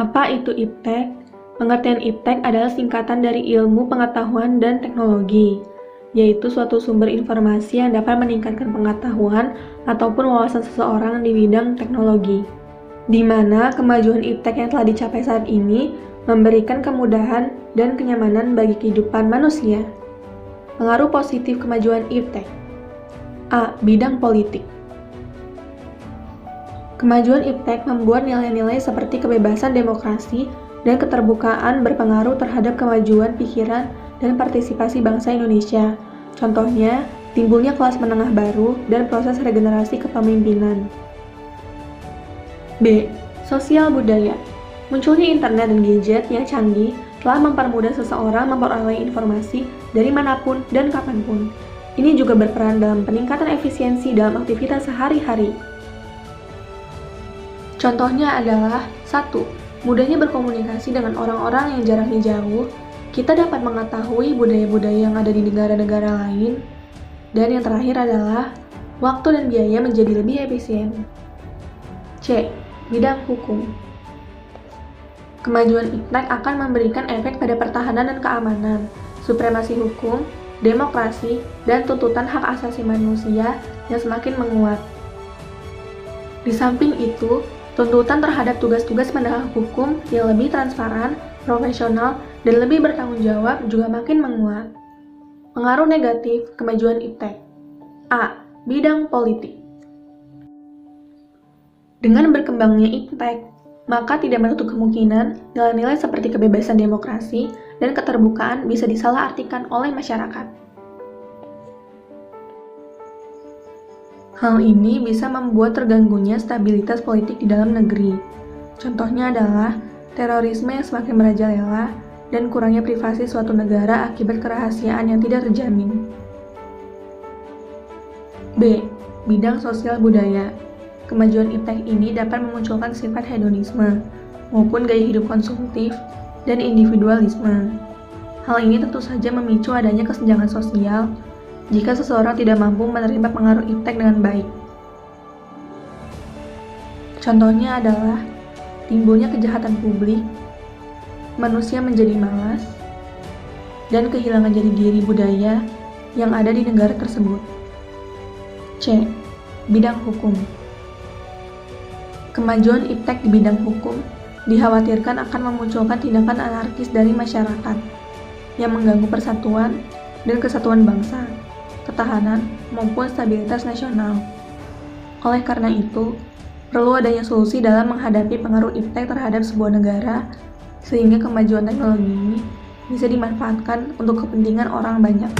Apa itu iptek? Pengertian iptek adalah singkatan dari ilmu pengetahuan dan teknologi, yaitu suatu sumber informasi yang dapat meningkatkan pengetahuan ataupun wawasan seseorang di bidang teknologi. Di mana kemajuan iptek yang telah dicapai saat ini memberikan kemudahan dan kenyamanan bagi kehidupan manusia. Pengaruh positif kemajuan iptek. A. Bidang politik. Kemajuan iptek membuat nilai-nilai seperti kebebasan demokrasi dan keterbukaan berpengaruh terhadap kemajuan pikiran dan partisipasi bangsa Indonesia. Contohnya, timbulnya kelas menengah baru dan proses regenerasi kepemimpinan. B. Sosial budaya. Munculnya internet dan gadget yang canggih telah mempermudah seseorang memperoleh informasi dari manapun dan kapanpun. Ini juga berperan dalam peningkatan efisiensi dalam aktivitas sehari-hari. Contohnya adalah 1. Mudahnya berkomunikasi dengan orang-orang yang jaraknya jauh. Kita dapat mengetahui budaya-budaya yang ada di negara-negara lain. Dan yang terakhir adalah waktu dan biaya menjadi lebih efisien. C. Bidang hukum. Kemajuan iptek akan memberikan efek pada pertahanan dan keamanan, supremasi hukum, demokrasi, dan tuntutan hak asasi manusia yang semakin menguat. Di samping itu, tuntutan terhadap tugas-tugas penegak hukum yang lebih transparan, profesional, dan lebih bertanggung jawab juga makin menguat. Pengaruh negatif kemajuan iptek. A. Bidang politik. Dengan berkembangnya iptek, maka tidak menutup kemungkinan nilai-nilai seperti kebebasan demokrasi dan keterbukaan bisa disalahartikan oleh masyarakat. Hal ini bisa membuat terganggunya stabilitas politik di dalam negeri. Contohnya adalah terorisme yang semakin merajalela dan kurangnya privasi suatu negara akibat kerahasiaan yang tidak terjamin. B. Bidang sosial budaya. Kemajuan iptek ini dapat memunculkan sifat hedonisme maupun gaya hidup konsumtif dan individualisme. Hal ini tentu saja memicu adanya kesenjangan sosial jika seseorang tidak mampu menerima pengaruh iptek dengan baik. Contohnya adalah timbulnya kejahatan publik, manusia menjadi malas, dan kehilangan jati diri budaya yang ada di negara tersebut. C. Bidang hukum. Kemajuan iptek di bidang hukum dikhawatirkan akan memunculkan tindakan anarkis dari masyarakat yang mengganggu persatuan dan kesatuan bangsa, ketahanan, maupun stabilitas nasional. Oleh karena itu, perlu adanya solusi dalam menghadapi pengaruh iptek terhadap sebuah negara, sehingga kemajuan teknologi ini bisa dimanfaatkan untuk kepentingan orang banyak.